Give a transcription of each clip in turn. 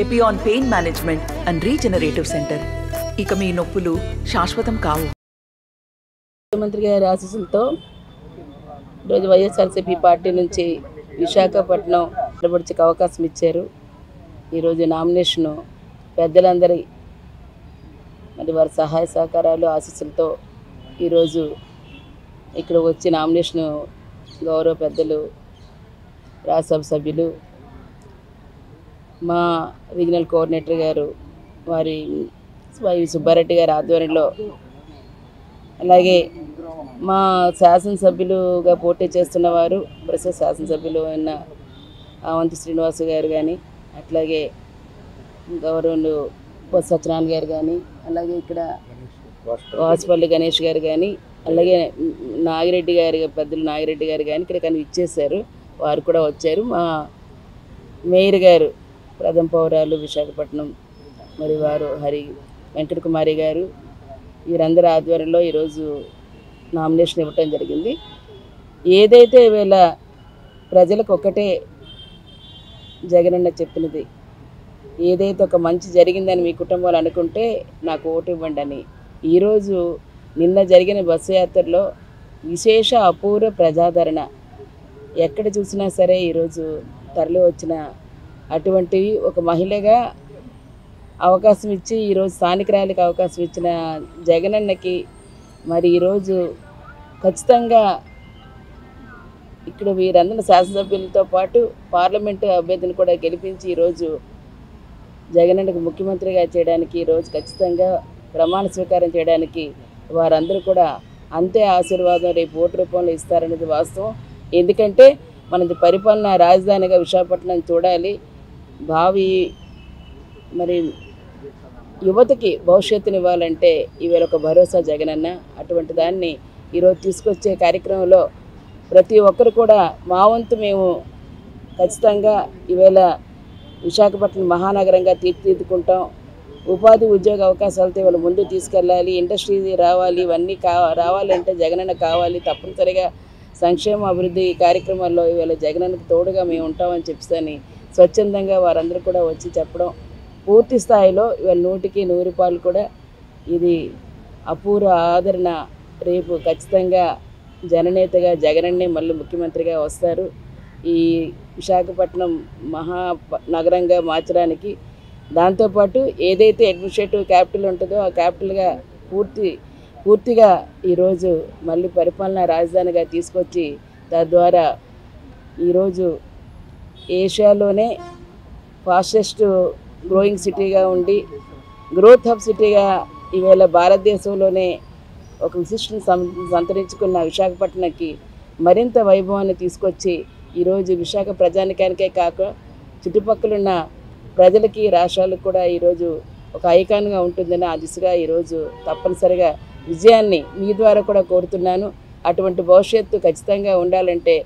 Epione pain management and regenerative centre. ఇక మీ నొప్పులు శాశ్వతం కావు. ముఖ్యమంత్రి గారి ఆశీస్సులతో ఈరోజు వైఎస్ఆర్సీపీ పార్టీ నుంచి విశాఖపట్నం నిలబడికి అవకాశం ఇచ్చారు. ఈరోజు నామినేషను పెద్దలందరి మరి వారి సహాయ సహకారాలు ఆశీస్సులతో ఈరోజు ఇక్కడ వచ్చి నామినేషను గౌరవ పెద్దలు రాజ్యసభ సభ్యులు మా రీజనల్ కోఆర్డినేటర్ గారు వారి సుబ్బారెడ్డి గారి ఆధ్వర్యంలో, అలాగే మా శాసనసభ్యులుగా పోటీ చేస్తున్న వారు ప్రస్తుత శాసనసభ్యులు అయిన అవంతి శ్రీనివాసు గారు కానీ, అట్లాగే గౌరవులు బొత్స సత్యనారాయణ గారు కానీ, అలాగే ఇక్కడ వాసుపల్లి గణేష్ గారు కానీ, అలాగే నాగిరెడ్డి గారి పెద్దలు నాగిరెడ్డి గారు కానీ ఇక్కడ కానీ ఇచ్చేశారు. వారు కూడా వచ్చారు. మా మేయర్ గారు ప్రథమ పౌరాలు విశాఖపట్నం మరి వారు వెంకట కుమారి గారు వీరందరి ఆధ్వర్యంలో ఈరోజు నామినేషన్ ఇవ్వటం జరిగింది. ఏదైతే వీళ్ళ ప్రజలకు ఒక్కటే జగనన్న చెప్పినది, ఏదైతే ఒక మంచి జరిగిందని మీ కుటుంబాలు అనుకుంటే నాకు ఓటు ఇవ్వండి అని. ఈరోజు నిన్న జరిగిన బస్సు యాత్రలో విశేష అపూర్వ ప్రజాదరణ ఎక్కడ చూసినా సరే ఈరోజు తరలి వచ్చిన అటువంటివి ఒక మహిళగా అవకాశం ఇచ్చి ఈరోజు స్థానికురాలికి అవకాశం ఇచ్చిన జగనన్నకి మరి ఈరోజు ఖచ్చితంగా ఇక్కడ వీరందరూ శాసనసభ్యులతో పాటు పార్లమెంటు అభ్యర్థిని కూడా గెలిపించి ఈరోజు జగనన్నకు ముఖ్యమంత్రిగా చేయడానికి ఈరోజు ఖచ్చితంగా ప్రమాణ స్వీకారం చేయడానికి వారందరూ కూడా అంతే ఆశీర్వాదం రేపు ఓటు రూపంలో ఇస్తారనేది వాస్తవం. ఎందుకంటే మనది పరిపాలన రాజధానిగా విశాఖపట్నం చూడాలి. భావి మరి యువతకి భవిష్యత్తునివ్వాలంటే ఈవేళ ఒక భరోసా జగనన్న. అటువంటి దాన్ని ఈరోజు తీసుకొచ్చే కార్యక్రమంలో ప్రతి ఒక్కరు కూడా మా వంతు మేము ఖచ్చితంగా ఈవేళ విశాఖపట్నం మహానగరంగా తీర్చిదిద్దుకుంటాం. ఉపాధి ఉద్యోగ అవకాశాలతో ఇవాళ ముందు తీసుకెళ్ళాలి. ఇండస్ట్రీ రావాలి. ఇవన్నీ రావాలంటే జగనన్న కావాలి. తప్పనిసరిగా సంక్షేమ అభివృద్ధి కార్యక్రమాల్లో ఇవాళ జగనన్నకు తోడుగా మేము ఉంటామని చెప్పని స్వచ్ఛందంగా వారందరూ కూడా వచ్చి చెప్పడం పూర్తి స్థాయిలో ఇవాళ 100కి 100 కూడా ఇది అపూర్వ ఆదరణ. రేపు ఖచ్చితంగా జననేతగా జగనన్నే మళ్ళీ ముఖ్యమంత్రిగా వస్తారు. ఈ విశాఖపట్నం మహానగరంగా మార్చడానికి దాంతోపాటు ఏదైతే అడ్మినిస్ట్రేటివ్ క్యాపిటల్ ఉంటుందో ఆ క్యాపిటల్గా పూర్తిగా ఈరోజు మళ్ళీ పరిపాలనా రాజధానిగా తీసుకొచ్చి తద్వారా ఈరోజు ఏషియాలోనే ఫాస్టెస్ట్ గ్రోయింగ్ సిటీగా ఉండి గ్రోత్ హబ్ సిటీగా ఈవేళ భారతదేశంలోనే ఒక విశిష్టను సంతరించుకున్న విశాఖపట్నంకి మరింత వైభవాన్ని తీసుకొచ్చి ఈరోజు విశాఖ ప్రజానికానికే కాక చుట్టుపక్కలున్న ప్రజలకి రాష్ట్రాలకు కూడా ఈరోజు ఒక ఐకాన్గా ఉంటుందని ఆ దిశగా ఈరోజు తప్పనిసరిగా విజయాన్ని మీ ద్వారా కూడా కోరుతున్నాను. అటువంటి భవిష్యత్తు ఖచ్చితంగా ఉండాలంటే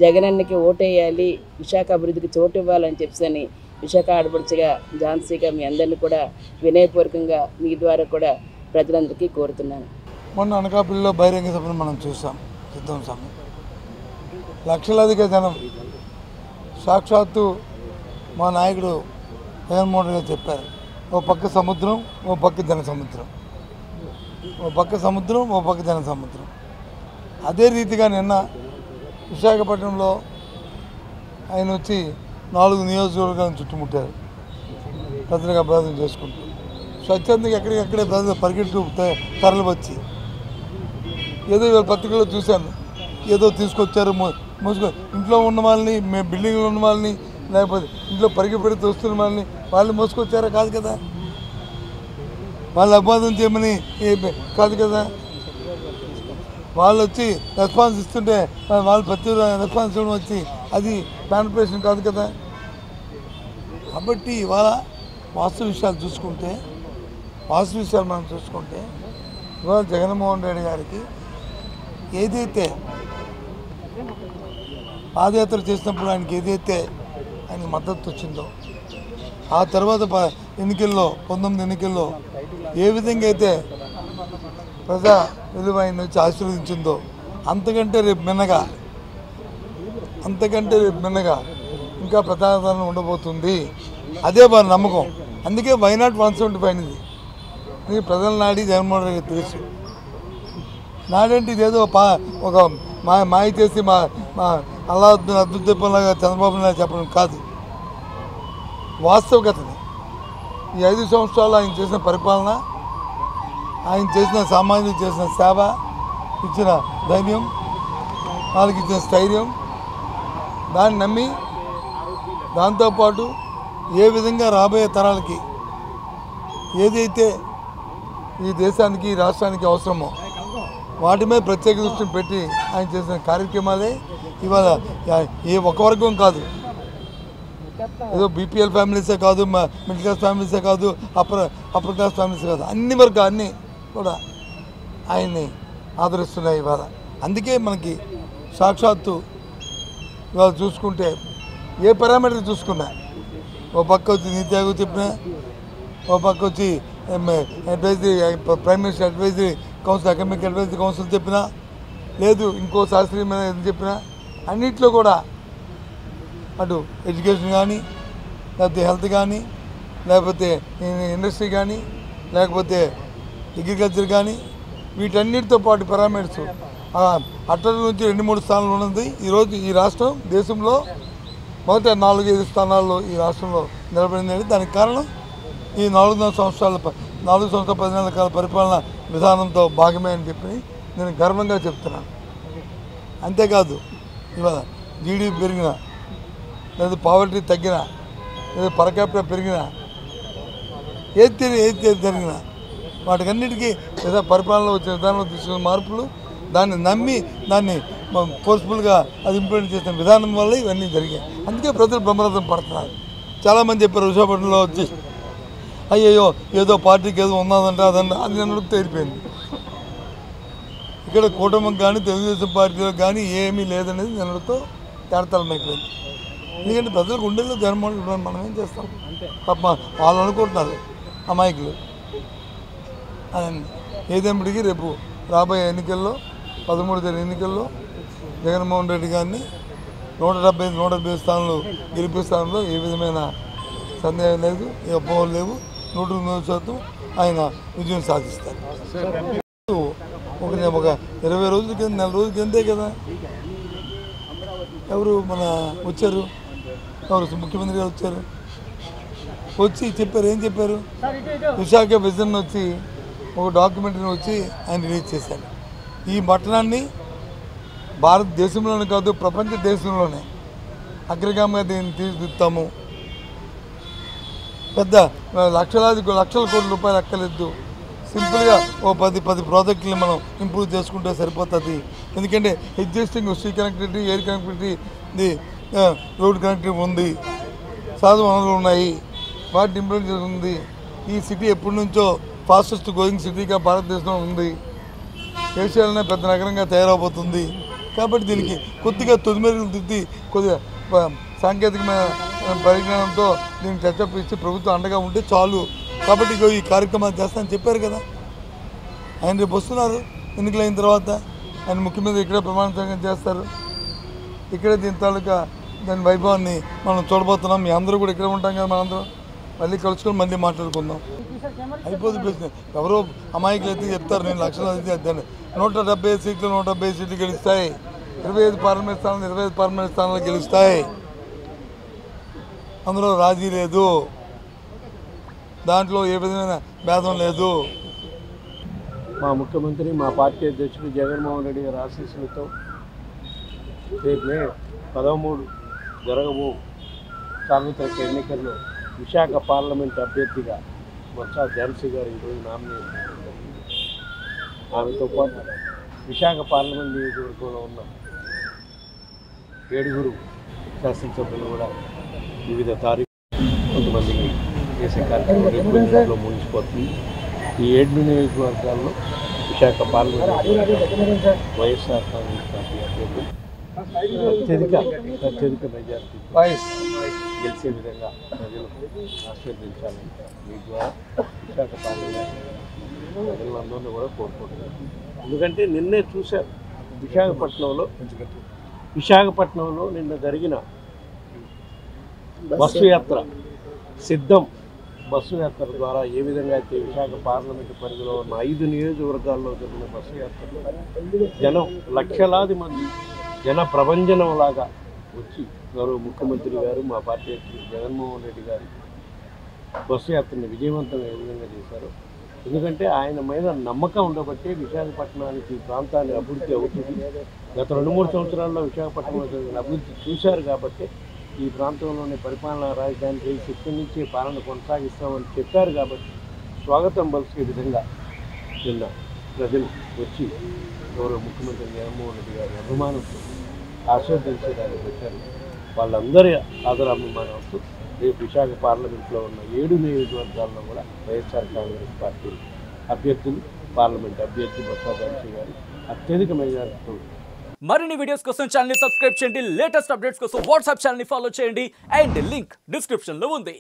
జగనన్నకి ఓటేయాలి, విశాఖ అభివృద్ధికి చోటు ఇవ్వాలని చెప్పని విశాఖ ఆడపడుచుగా ఝాన్సీగా మీ అందరినీ కూడా వినయపూర్వకంగా మీ ద్వారా కూడా ప్రజలందరికీ కోరుతున్నాను. మొన్న అనకాపల్లిలో బహిరంగ సభను మనం చూసాం. సిద్ధం సభ లక్షలాదిగా జనం సాక్షాత్తు మా నాయకుడు జగన్మోహన్ రెడ్డి గారు చెప్పారు, ఓ పక్క సముద్రం ఓ పక్క జన సముద్రం, ఓ పక్క సముద్రం ఓ పక్క జన సముద్రం. అదే రీతిగా నిన్న విశాఖపట్నంలో ఆయన వచ్చి 4 నియోజకవర్గాలను చుట్టుముట్టారు. ప్రజలకు అభ్యాసం చేసుకుంటూ స్వచ్ఛందంగా ఎక్కడికక్కడే ప్రజలు పరిగెట్టు తరలి వచ్చి ఏదో ఇవాళ పత్రికల్లో చూశాను, ఏదో తీసుకొచ్చారు మోసుకొని ఇంట్లో ఉన్న వాళ్ళని, మేము బిల్డింగ్లో ఉన్న వాళ్ళని, లేకపోతే ఇంట్లో పరిగెపెడితే వస్తున్న వాళ్ళని వాళ్ళు మోసుకొచ్చారా? కాదు కదా. వాళ్ళు అభ్యాసం చేయమని కాదు కదా. వాళ్ళు వచ్చి రెస్పాన్స్ ఇస్తుంటే వాళ్ళు ప్రతి రెస్పాన్స్ ఇవ్వడం వచ్చి అది మ్యానిపులేషన్ కాదు కదా. కాబట్టి ఇవాళ వాస్తవ విషయాలు మనం చూసుకుంటే ఇవాళ జగన్మోహన్ రెడ్డి గారికి ఏదైతే పాదయాత్ర చేసినప్పుడు ఆయనకి ఏదైతే ఆయన మద్దతు వచ్చిందో, ఆ తర్వాత ఎన్నికల్లో 19 ఎన్నికల్లో ఏ విధంగా అయితే ప్రజా విలువ ఆయన వచ్చి ఆశీర్వదించిందో అంతకంటే రేపు మిన్నగా ఇంకా ప్రజాదరణ ఉండబోతుంది. అదే వారి నమ్మకం. అందుకే వైనాట్ 175 అనేది నీకు ప్రజల నాడి జగన్మోహన్ రెడ్డి తెలుసు. నాడేంటి ఇదేదో ఒక మాయ చేసి మా అల్లాద్దీన్ అబ్దుల్ చెప్పలాగా చంద్రబాబు నాయుడు చెప్పడం కాదు, వాస్తవికతని. ఈ 5 సంవత్సరాలు ఆయన చేసిన పరిపాలన, ఆయన చేసిన సామాన్యులు చేసిన సేవ, ఇచ్చిన ధైర్యం, వాళ్ళకి ఇచ్చిన స్థైర్యం, దాన్ని నమ్మి దాంతోపాటు ఏ విధంగా రాబోయే తరాలకి ఏదైతే ఈ దేశానికి ఈ రాష్ట్రానికి అవసరమో వాటి మీద ప్రత్యేక దృష్టిని పెట్టి ఆయన చేసిన కార్యక్రమాలే ఇవాళ ఏ ఒక వర్గం కాదు, ఏదో బీపీఎల్ ఫ్యామిలీసే కాదు, మిడిల్ క్లాస్ ఫ్యామిలీసే కాదు, అప్పర్ క్లాస్ ఫ్యామిలీసే కాదు, అన్ని వర్గాన్ని కూడా ఆయన్ని ఆదరిస్తున్నాయి ఇవాళ. అందుకే మనకి సాక్షాత్తు ఇవాళ చూసుకుంటే ఏ పారామీటర్ చూసుకున్నా, ఓ పక్క వచ్చి నీతి ఆయోగ్ చెప్పినా, ఓ పక్క వచ్చి advisory prime minister advisory council, academic advisory council చెప్పినా, లేదు ఇంకో శాస్త్రీయమైన చెప్పినా, అన్నిట్లో కూడా అటు ఎడ్యుకేషన్ కానీ, లేకపోతే హెల్త్ కానీ, లేకపోతే ఇండస్ట్రీ కానీ, లేకపోతే అగ్రికల్చర్ కానీ, వీటన్నిటితో పాటు పారామీటర్స్ అట్టడి నుంచి 2-3 స్థానాలు ఉన్నది. ఈరోజు ఈ రాష్ట్రం దేశంలో మొదట 4-5 స్థానాల్లో ఈ రాష్ట్రంలో నిలబడింది. దానికి కారణం ఈ 4 సంవత్సరాల 10 నెలల కాల పరిపాలన విధానంతో భాగమే అని చెప్పి నేను గర్వంగా చెప్తున్నాను. అంతేకాదు ఇవాళ జీడీపీ పెరిగినా, లేదా పావర్టీ తగ్గినా, లేదా పర్ క్యాపిటల్ పెరిగినా, ఏది జరిగినా వాటికన్నిటికీ లేదా పరిపాలనలో వచ్చిన విధానంలో తీసుకున్న మార్పులు, దాన్ని నమ్మి దాన్ని ఫోర్స్ఫుల్గా అది ఇంప్లిమెంట్ చేసిన విధానం వల్ల ఇవన్నీ జరిగాయి. అందుకే ప్రజలు బ్రహ్మరథం పడుతున్నారు. చాలామంది చెప్పారు విశాఖపట్నంలో వచ్చి అయ్యయ్యో ఏదో పార్టీకి ఏదో ఉన్నదంటే అదంటే అది నన్ను తేలిపోయింది. ఇక్కడ కూటమికి కానీ తెలుగుదేశం పార్టీలో కానీ ఏమీ లేదనేది నిన్నటితో తేడతలమైపోయింది. ఎందుకంటే ప్రజలకు గుండెల్లో జన్మోహన్ మనం ఏం చేస్తాం, పాప వాళ్ళు అనుకుంటున్నారు అమాయకులు. ఏదేమిటికి రేపు రాబోయే ఎన్నికల్లో 13 ఎన్నికల్లో జగన్మోహన్ రెడ్డి గారిని 170 స్థానాలు గెలిపిస్తానంలో ఏ విధమైన సందేహం లేదు, ఏ అపోహలు లేవు. 100% ఆయన విజయం సాధిస్తారు. ఒక 20 రోజుల కింద, 4 రోజుల కిందే కదా ఎవరు వచ్చారు, ఎవరు ముఖ్యమంత్రి గారు వచ్చి చెప్పారు. ఏం చెప్పారు? విశాఖ విజన్ వచ్చి ఒక డాక్యుమెంటరీని వచ్చి ఆయన రిలీజ్ చేశారు. ఈ పట్టణాన్ని భారతదేశంలోనే కాదు ప్రపంచ దేశంలోనే అగ్రగామిగా దీన్ని తీర్చిదిద్దుతాము. పెద్ద లక్షల కోట్ల రూపాయలు అక్కర్లేదు. సింపుల్గా ఓ 10 ప్రాజెక్టులు మనం ఇంప్రూవ్ చేసుకుంటే సరిపోతుంది. ఎందుకంటే existing sea connectivity, air connectivity, road connectivity ఉంది, సహజ వనరులు ఉన్నాయి, వాటిని ఇంప్రూవ్ చేస్తుంది. ఈ సిటీ ఎప్పటి నుంచో ఫాస్టెస్ట్ గ్రోయింగ్ సిటీగా భారతదేశంలో ఉంది. ఏషియాలోనే పెద్ద నగరంగా తయారవబోతుంది. కాబట్టి దీనికి కొద్దిగా తొలిమెరుగులు దిద్ది కొద్దిగా సాంకేతికమైన పరిజ్ఞానంతో దీనికి టచ్అప్ ఇచ్చి ప్రభుత్వం అండగా ఉంటే చాలు. కాబట్టి ఈ కార్యక్రమాలు చేస్తానని చెప్పారు కదా. ఆయన రేపు వస్తున్నారు ఎన్నికలు అయిన తర్వాత. ఆయన ముఖ్యమంత్రి ఇక్కడే ప్రమాణ స్వీకారం చేస్తారు. ఇక్కడే దీని తాలూకా దాని వైభవాన్ని మనం చూడబోతున్నాం. మీ అందరూ కూడా ఇక్కడే ఉంటాం కదా. మనందరం మళ్ళీ కలుసుకొని మళ్ళీ మాట్లాడుకుందాం. అయిపోతుంది ప్రశ్న. ఎవరో అమాయకులు అయితే చెప్తారు నేను లక్షలు అయితే 170 సీట్లు 170 సీట్లు గెలుస్తాయి. 25 పార్లమెంట్ స్థానాలు 25 పార్లమెంట్ స్థానాలు గెలుస్తాయి. అందులో రాజీ లేదు, దాంట్లో ఏ విధమైన భేదం లేదు. మా ముఖ్యమంత్రి, మా పార్టీ అధ్యక్షుడు జగన్మోహన్ రెడ్డి గారి ఆశీస్సులతో రేపు మే 13 జరగబో సార్వత్రిక ఎన్నికల్లో విశాఖ పార్లమెంట్ అభ్యర్థిగా బొత్స ఝాన్సీ గారు ఈరోజు నామినేషన్. ఆమెతో పాటు విశాఖ పార్లమెంట్ నియోజకవర్గంలో ఉన్న 7 శాసనసభ్యులు కూడా వివిధ తారీఖు కొంతమందికి చేసే కార్యక్రమంలో ముగిసిపోతుంది. ఈ 7 నియోజకవర్గాల్లో విశాఖ పార్లమెంట్ వైఎస్ఆర్ కాంగ్రెస్ పార్టీ అభ్యర్థులు అత్యధిక మెజార్టీ గెలిచే విధంగా ప్రజలు ఆశీర్వదించాలని మీ ద్వారా విశాఖ పార్లమెంట్ ప్రజలందరినీ కూడా కోరుకుంటున్నారు. ఎందుకంటే నిన్నే చూశారు విశాఖపట్నంలో నిన్న జరిగిన బస్సు యాత్ర సిద్ధం బస్సు యాత్ర ద్వారా ఏ విధంగా అయితే విశాఖ పార్లమెంటు పరిధిలో ఉన్న 5 నియోజకవర్గాల్లో జరిగిన బస్సు యాత్రలో జనం లక్షలాది మంది జన ప్రభంజనంలాగా వచ్చి గౌరవ ముఖ్యమంత్రి గారు మా పార్టీ అధ్యక్షుడు జగన్మోహన్ రెడ్డి గారు బస్సు యాత్రని విజయవంతంగా ఏ విధంగా చేశారు. ఎందుకంటే ఆయన మీద నమ్మకం ఉండబట్టే విశాఖపట్నానికి ప్రాంతాన్ని అభివృద్ధి అవుతుంది. గత 2-3 సంవత్సరాల్లో విశాఖపట్నంలో జరిగిన అభివృద్ధి చూశారు కాబట్టి ఈ ప్రాంతంలోని పరిపాలనా రాజధాని చేసి ఇక్కడి నుంచే పాలన కొనసాగిస్తామని చెప్పారు కాబట్టి స్వాగతం పలికే విధంగా నిన్న ప్రజలు వచ్చి గౌరవ ముఖ్యమంత్రి జగన్మోహన్ రెడ్డి గారి అభిమానంతో ఆశీర్వదించడానికి వచ్చారు. వాళ్ళందరి ఆదరాభిమానంతో రేపు విశాఖ పార్లమెంట్లో ఉన్న 7 నియోజకవర్గాల్లో కూడా వైఎస్ఆర్ కాంగ్రెస్ పార్టీ అభ్యర్థులు పార్లమెంట్ అభ్యర్థి బొత్స ఝాన్సీ గారు అత్యధిక మెజారిటీతో. మరిన్ని వీడియోస్ కోసం ఛానల్ ని సబ్స్క్రైబ్ చేయండి, లేటెస్ట్ అప్డేట్స్ కోసం వాట్సాప్ ఛానల్ ని ఫాలో చేయండి అండ్ లింక్ డిస్క్రిప్షన్ లో ఉంది.